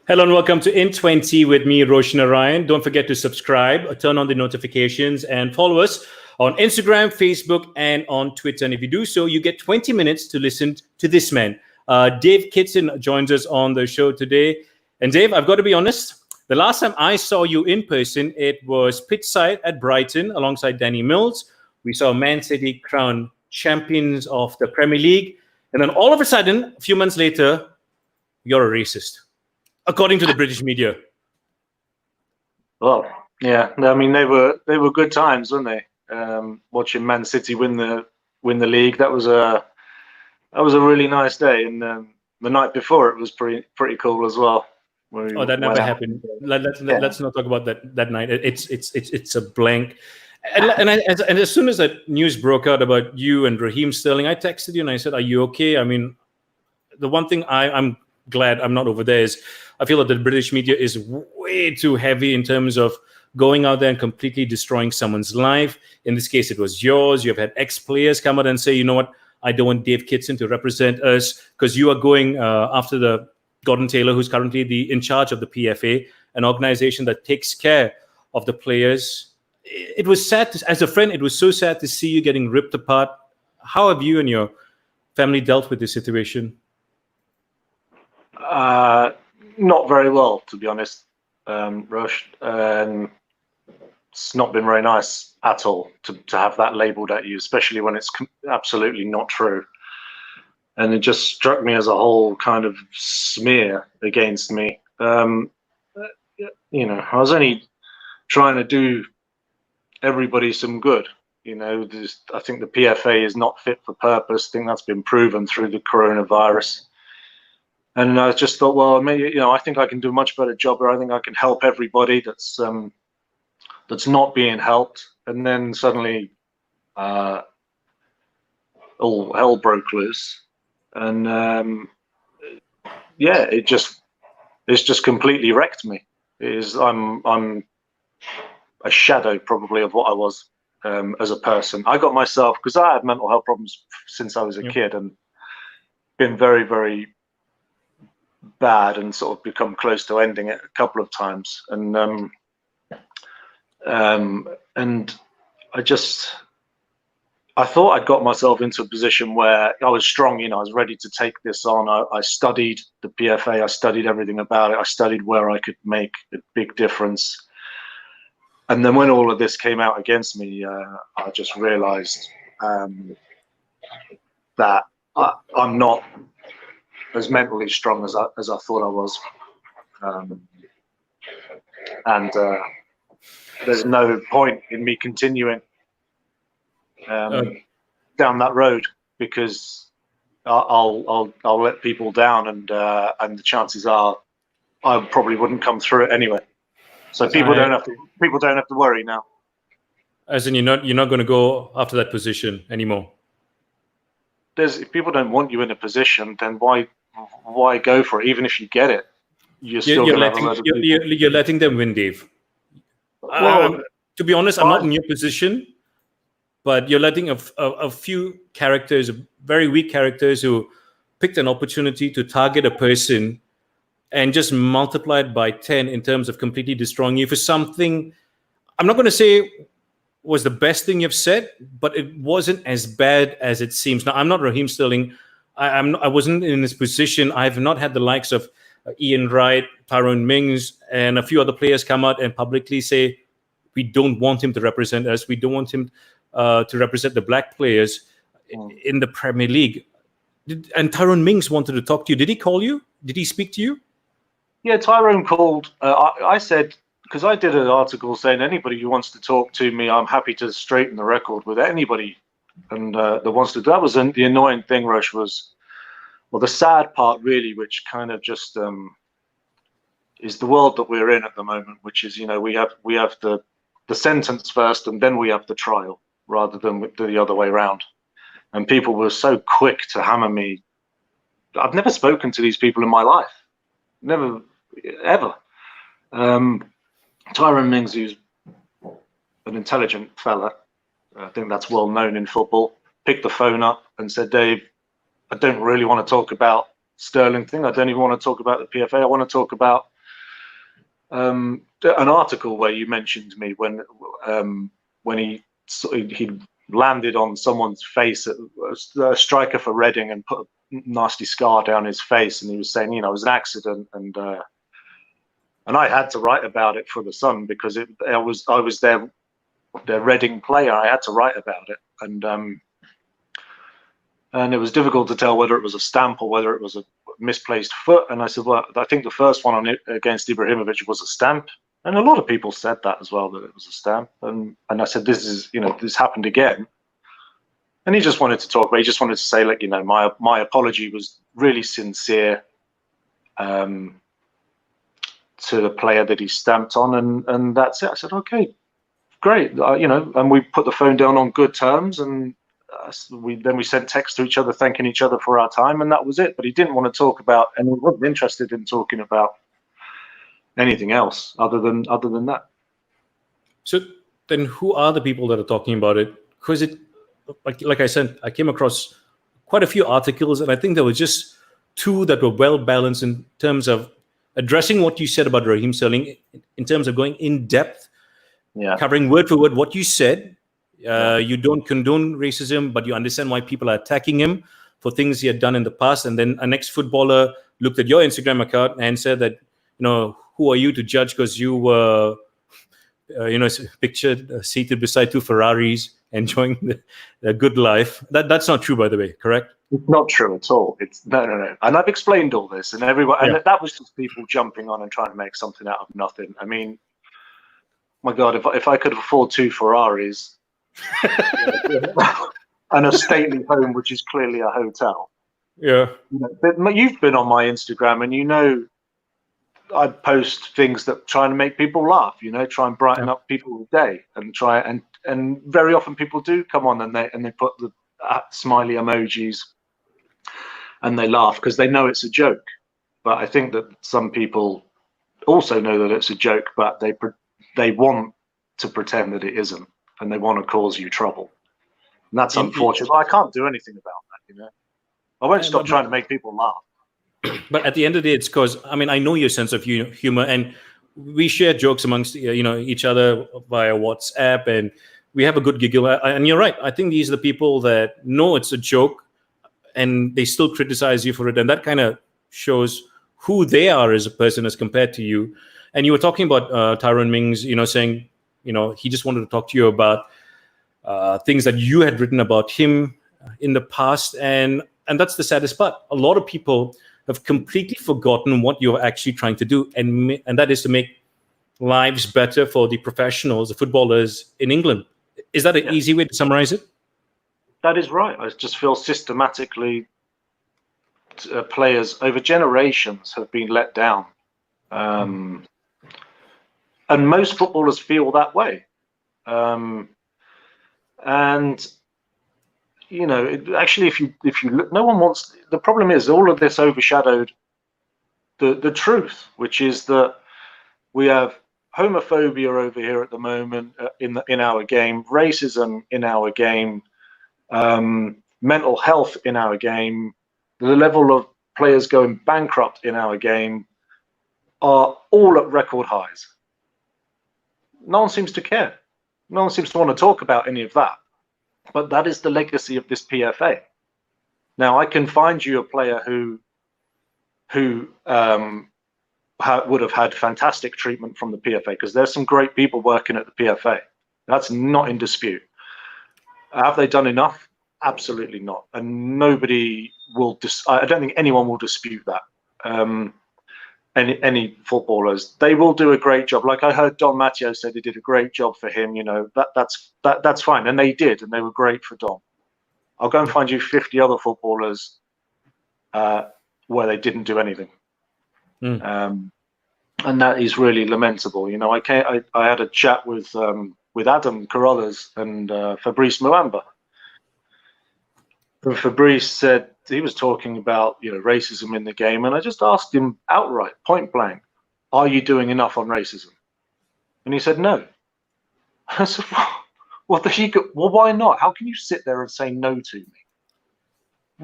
Hello and welcome to In 20 with me, Roshan Narayan. Don't forget to subscribe, turn on the notifications, and follow us on Instagram, Facebook, and on Twitter. And if you do so, you get 20 minutes to listen to this man. Dave Kitson joins us on the show today. And Dave, I've got to be honest, the last time I saw you in person, it was pitchside at Brighton alongside Danny Mills. We saw Man City crowned champions of the Premier League. And then all of a sudden, a few months later, you're a racist, according to the British media. Well, yeah, I mean they were good times, weren't they? Watching Man City win the league, that was a really nice day, and the night before it was pretty cool as well. Oh, that never happened. Let's not talk about that night. It's a blank. And as soon as that news broke out about you and Raheem Sterling, I texted you and I said, "Are you okay?" I mean, the one thing I'm glad I'm not over there is I feel that the British media is way too heavy in terms of going out there and completely destroying someone's life. In this case, it was yours. You've had ex-players come out and say, you know what, I don't want Dave Kitson to represent us because you are going after the Gordon Taylor, who's currently in charge of the PFA, an organization that takes care of the players. It was sad, as a friend, it was so sad to see you getting ripped apart. How have you and your family dealt with this situation? Not very well, to be honest, Rush. It's not been very nice at all to have that labelled at you, especially when it's absolutely not true. And it just struck me as a whole kind of smear against me. You know, I was only trying to do everybody some good. You know, I think the PFA is not fit for purpose. I think that's been proven through the coronavirus. And I just thought, well, maybe, you know, I think I can do a much better job, or I think I can help everybody that's not being helped. And then suddenly, all hell broke loose, and yeah, it's just completely wrecked me. I'm a shadow probably of what I was as a person. I got myself, because I had mental health problems since I was a kid, and been very, very bad, and sort of become close to ending it a couple of times. And I thought I'd got myself into a position where I was strong, you know, I was ready to take this on. I studied the PFA, I studied everything about it, I studied where I could make a big difference. And then when all of this came out against me, I just realized that I'm not as mentally strong as I thought I was, and there's no point in me continuing down that road, because I'll let people down, and the chances are I probably wouldn't come through it anyway. So people don't have to worry now. As in, you're not going to go after that position anymore. If people don't want you in a position, then why go for it? Even if you get it, you're letting them win, Dave. Well, to be honest, I'm not in your position, but you're letting a few characters, very weak characters, who picked an opportunity to target a person and just multiply it by 10 in terms of completely destroying you for something I'm not going to say was the best thing you've said, but it wasn't as bad as it seems. Now, I'm not Raheem Sterling. I wasn't in this position. I've not had the likes of Ian Wright, Tyrone Mings, and a few other players come out and publicly say, we don't want him to represent us. We don't want him to represent the black players in the Premier League. And Tyrone Mings wanted to talk to you. Did he call you? Did he speak to you? Yeah, Tyrone called. I said, because I did an article saying anybody who wants to talk to me, I'm happy to straighten the record with anybody. And that wants to. That was the annoying thing, Rush, was, well, the sad part really, which kind of just is the world that we're in at the moment, which is, you know, we have the sentence first, and then we have the trial, rather than the other way around. And people were so quick to hammer me. I've never spoken to these people in my life, never, ever. Tyrone Mings, who's an intelligent fella, I think that's well known in football, picked the phone up and said, Dave, I don't really want to talk about Sterling thing. I don't even want to talk about the PFA. I want to talk about an article where you mentioned me when he landed on someone's face, a striker for Reading, and put a nasty scar down his face, and he was saying, it was an accident, and I had to write about it for the Sun because I was their Reading player. I had to write about it, and it was difficult to tell whether it was a stamp or whether it was a misplaced foot. And I said, well, I think the first one against Ibrahimovic was a stamp. And a lot of people said that as well, that it was a stamp. And I said, this happened again. And he just wanted to talk, but he just wanted to say, my apology was really sincere to the player that he stamped on, and that's it. I said, okay, great, and we put the phone down on good terms, and we sent texts to each other thanking each other for our time, and that was it. But he didn't want to talk about, and he wasn't interested in talking about anything else other than that. So then, who are the people that are talking about it? Because like I said, I came across quite a few articles, and I think there were just two that were well balanced in terms of addressing what you said about Raheem Sterling, in terms of going in depth, covering word for word what you said. You don't condone racism, but you understand why people are attacking him for things he had done in the past. And then an ex-footballer looked at your Instagram account and said that, who are you to judge, because you were, pictured seated beside two Ferraris, enjoying the good life. That's not true, by the way, correct? It's not true at all. It's no. And I've explained all this, and and that was just people jumping on and trying to make something out of nothing. I mean, my God, if I could afford two Ferraris and a stately home, which is clearly a hotel. Yeah. But you've been on my Instagram, and I post things that try and make people laugh, try and brighten up people's day, and very often people do come on and they put the smiley emojis and they laugh because they know it's a joke. But I think that some people also know that it's a joke, but they want to pretend that it isn't, and they want to cause you trouble. And that's unfortunate. I can't do anything about that, I won't stop trying to make people laugh. But at the end of the day, it's because, I know your sense of humor, and we share jokes amongst each other via WhatsApp, and we have a good giggle. And you're right. I think these are the people that know it's a joke, and they still criticize you for it. And that kind of shows who they are as a person as compared to you. And you were talking about Tyrone Mings, saying, he just wanted to talk to you about things that you had written about him in the past. And that's the saddest part. A lot of people have completely forgotten what you're actually trying to do. And that is to make lives better for the professionals, the footballers in England. Is that an easy way to summarize it? That is right. I just feel systematically players over generations have been let down. And most footballers feel that way. Actually, if you look, no one wants. The problem is all of this overshadowed the truth, which is that we have homophobia over here at the moment in our game, racism in our game, mental health in our game, the level of players going bankrupt in our game are all at record highs. No one seems to care. No one seems to want to talk about any of that. But that is the legacy of this PFA. Now, I can find you a player who would have had fantastic treatment from the PFA, because there's some great people working at the PFA. That's not in dispute. Have they done enough? Absolutely not. And nobody will. I don't think anyone will dispute that. Any footballers, they will do a great job. Like I heard Don Matteo said, he did a great job for him. That's fine, and they did, and they were great for Don. I'll go and find you 50 other footballers where they didn't do anything, and that is really lamentable. I had a chat with Adam Carollas and Fabrice Muamba. And Fabrice said he was talking about racism in the game, and I just asked him outright, point blank, "Are you doing enough on racism?" And he said no. I said, "Well, why not? How can you sit there and say no to me?"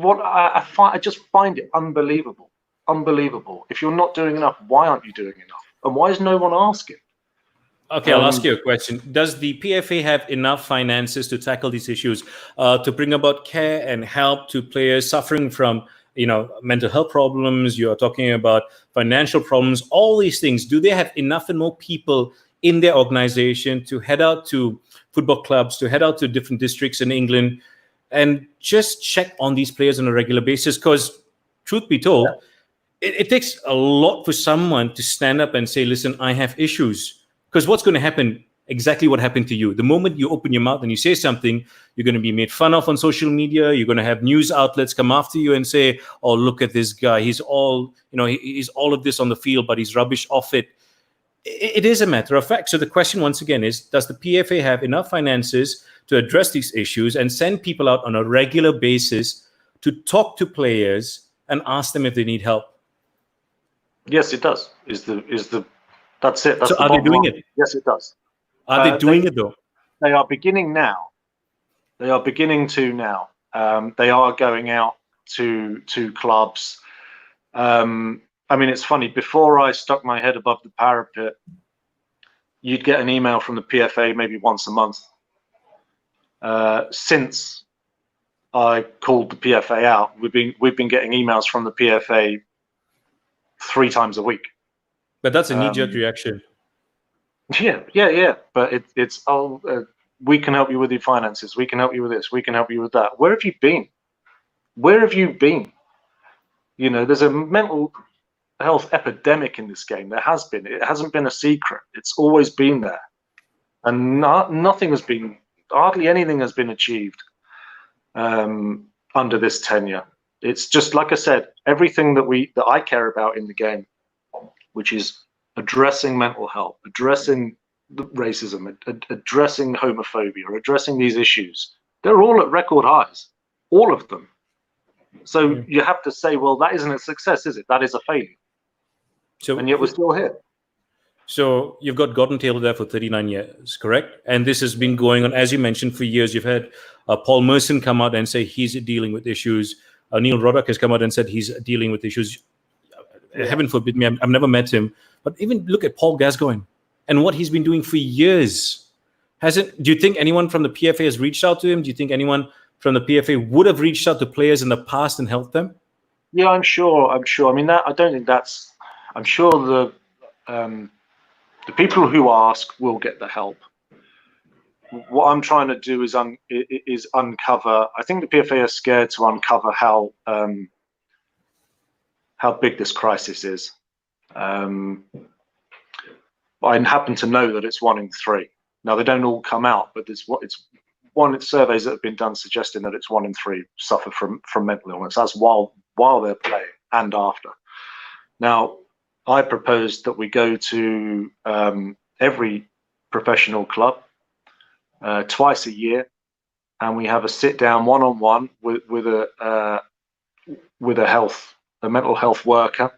I just find it unbelievable. If you're not doing enough, why aren't you doing enough? And why is no one asking? Okay, I'll ask you a question. Does the PFA have enough finances to tackle these issues, to bring about care and help to players suffering from, mental health problems? You're talking about financial problems, all these things. Do they have enough and more people in their organization to head out to football clubs, to head out to different districts in England and just check on these players on a regular basis? Because truth be told, it takes a lot for someone to stand up and say, listen, I have issues. Because what's going to happen, exactly what happened to you, the moment you open your mouth and you say something, you're going to be made fun of on social media. You're going to have news outlets come after you and say, oh, look at this guy. He's all, he's all of this on the field, but he's rubbish off it. It is a matter of fact. So the question once again is, does the PFA have enough finances to address these issues and send people out on a regular basis to talk to players and ask them if they need help? Yes, it does. That's it. That's so are they doing it? Yes, it does. Are they doing it though? They are beginning now. They are beginning to now. They are going out to clubs. It's funny. Before I stuck my head above the parapet, you'd get an email from the PFA maybe once a month. Since I called the PFA out, we've been getting emails from the PFA 3 times a week. But that's a knee-jerk reaction. Yeah. But it's we can help you with your finances. We can help you with this. We can help you with that. Where have you been? Where have you been? There's a mental health epidemic in this game. There has been. It hasn't been a secret. It's always been there, and hardly anything has been achieved under this tenure. It's just like I said, everything that I care about in the game, which is addressing mental health, addressing racism, addressing homophobia, addressing these issues. They're all at record highs, all of them. So you have to say, well, that isn't a success, is it? That is a failure. And yet we're still here. So you've got Gordon Taylor there for 39 years, correct? And this has been going on, as you mentioned, for years. You've had Paul Merson come out and say he's dealing with issues. Neil Roddock has come out and said he's dealing with issues. Heaven forbid me, I've never met him. But even look at Paul Gascoigne and what he's been doing for years. Do you think anyone from the PFA has reached out to him? Do you think anyone from the PFA would have reached out to players in the past and helped them? Yeah, I'm sure. I don't think that's. I'm sure the people who ask will get the help. What I'm trying to do is uncover. I think the PFA are scared to uncover how big this crisis is. I happen to know that it's 1 in 3. Now they don't all come out, but it's surveys that have been done suggesting that it's 1 in 3 suffer from mental illness. That's while they're playing and after. Now, I propose that we go to every professional club twice a year, and we have a sit-down one-on-one with a mental health worker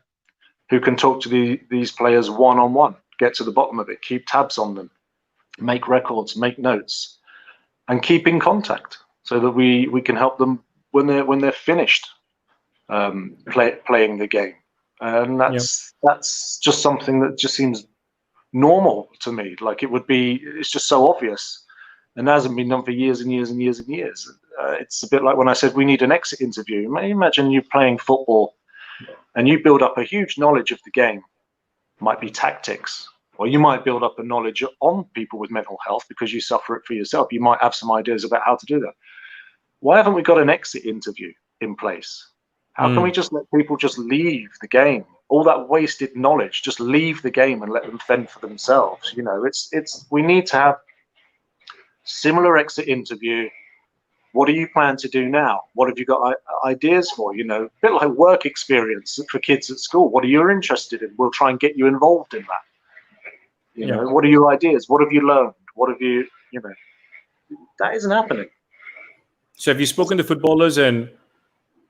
who can talk to these players one-on-one, get to the bottom of it, keep tabs on them, make records, make notes, and keep in contact so that we can help them when they're finished playing the game. And that's just something that just seems normal to me. Like it's just so obvious, and hasn't been done for years and years and years and years. It's a bit like when I said we need an exit interview. Imagine you playing football and you build up a huge knowledge of the game. It might be tactics, or you might build up a knowledge on people with mental health because you suffer it for yourself. You might have some ideas about how to do that. Why haven't we got an exit interview in place? How can we just let people just leave the game? All that wasted knowledge, just leave the game and let them fend for themselves. We need to have similar exit interview. What do you plan to do now? What have you got ideas for? A bit like work experience for kids at school. What are you interested in? We'll try and get you involved in that. What are your ideas? What have you learned? What have you that isn't happening. So have you spoken to footballers and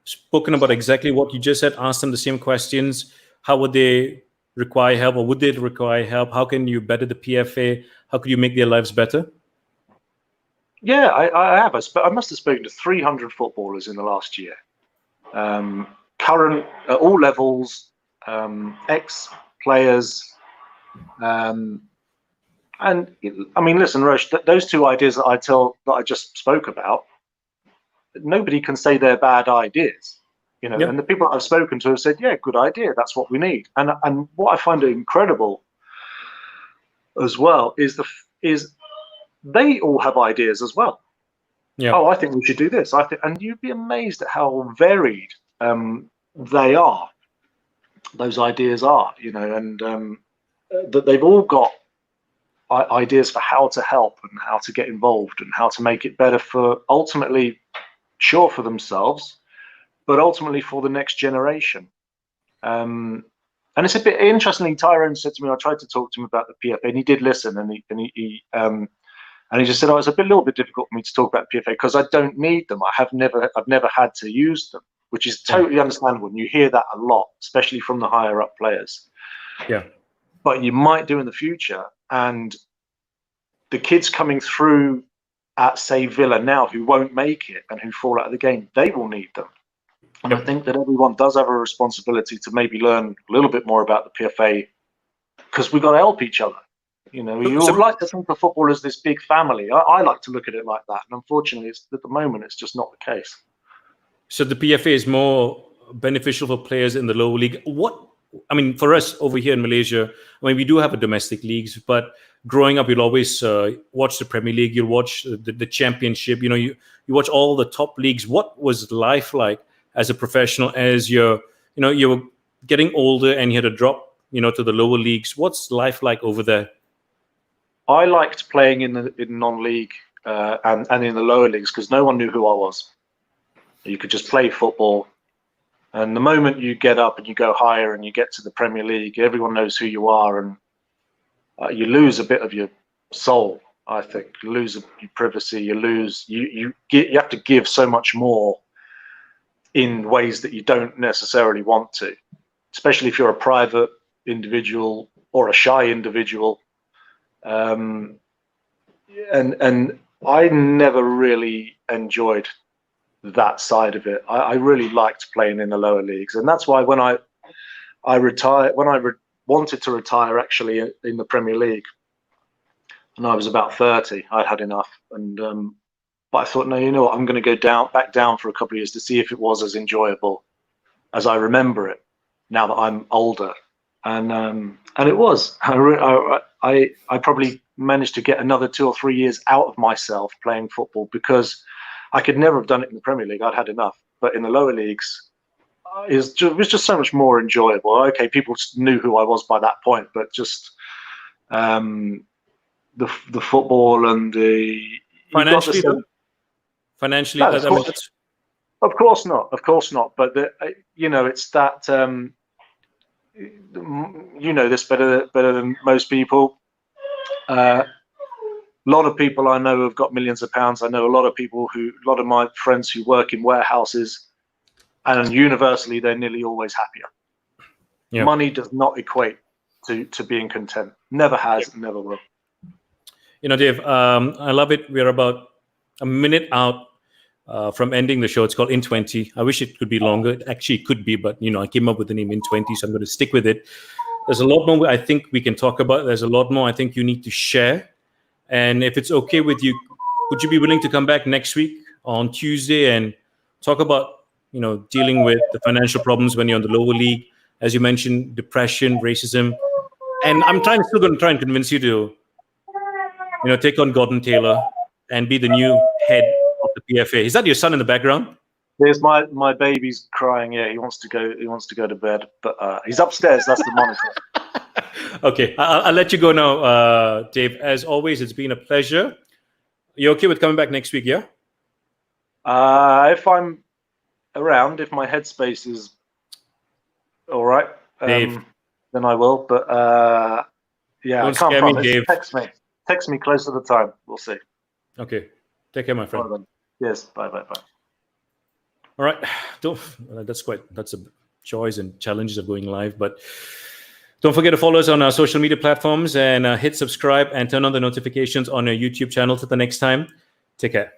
spoken about exactly what you just said, asked them the same questions? How would they require help, or would they require help? How can you better the PFA? How could you make their lives better? Yeah, I have. I must have spoken to 300 footballers in the last year. Current at all levels, ex-players, And I mean, listen, Roche, those two ideas that I just spoke about, nobody can say they're bad ideas, you know. Yep. And the people that I've spoken to have said, yeah, good idea, that's what we need. And what I find incredible as well is they all have ideas as well. Yeah. Oh, I think we should do this. And you'd be amazed at how varied they are. Those ideas are, you know, and that they've all got ideas for how to help and how to get involved and how to make it better for ultimately, sure, for themselves, but ultimately for the next generation. And it's a bit interesting. Tyrone said to me, I tried to talk to him about the PFA, and he did listen, and he just said, "Oh, it's a little bit difficult for me to talk about PFA because I don't need them. I've never had to use them," which is totally understandable. And you hear that a lot, especially from the higher up players. Yeah. But you might do in the future, and the kids coming through at, say, Villa now who won't make it and who fall out of the game, they will need them. And I think that everyone does have a responsibility to maybe learn a little bit more about the PFA, because we've got to help each other. You know, you all like to think of football as this big family. I like to look at it like that. And unfortunately, at the moment, it's just not the case. So the PFA is more beneficial for players in the lower league. For us over here in Malaysia, we do have a domestic leagues, but growing up, you'll always watch the Premier League. You'll watch the Championship. You know, you watch all the top leagues. What was life like as a professional as you were getting older and you had to drop, to the lower leagues? What's life like over there? I liked playing in non-league and in the lower leagues because no one knew who I was. You could just play football. And the moment you get up and you go higher and you get to the Premier League, everyone knows who you are, and you lose a bit of your soul. I think you lose your privacy. You have to give so much more in ways that you don't necessarily want to, especially if you're a private individual or a shy individual. And I never really enjoyed that side of it. I really liked playing in the lower leagues, and that's why when I retired, wanted to retire actually in the Premier League, and I was about 30, I'd had enough, and but I thought, no, you know what, I'm going to go back down for a couple of years to see if it was as enjoyable as I remember it now that I'm older, and it was. I probably managed to get another 2 or 3 years out of myself playing football because I could never have done it in the Premier League. I'd had enough. But in the lower leagues, it was just so much more enjoyable. Okay, people knew who I was by that point, but just the football and the financially, financially, no, of course not. But it's that this better than most people. A lot of people I know have got millions of pounds. I know a lot of my friends who work in warehouses, and universally they're nearly always happier. Yeah. Money does not equate to being content. Never has, never will. Dave, I love it. We're about a minute out from ending the show. It's called In 20. I wish it could be longer. Actually, it could be, but I came up with the name In 20, so I'm going to stick with it. There's a lot more I think we can talk about. There's a lot more I think you need to share. And if it's okay with you, would you be willing to come back next week on Tuesday and talk about, dealing with the financial problems when you're in the lower league? As you mentioned, depression, racism. And I'm still going to try and convince you to, take on Gordon Taylor and be the new head of the PFA. Is that your son in the background? There's my baby's crying. Yeah, he wants to go to bed, but he's upstairs. That's the monitor. Okay, I'll let you go now, Dave. As always, it's been a pleasure. You okay with coming back next week? Yeah. If I'm around, if my headspace is all right, Dave, then I will. But yeah, don't I can't promise. Dave. Text me close to the time. We'll see. Okay, take care, my friend. Right, yes, bye. All right, that's a choice and challenges of going live, but don't forget to follow us on our social media platforms and hit subscribe and turn on the notifications on our YouTube channel. Till the next time, take care.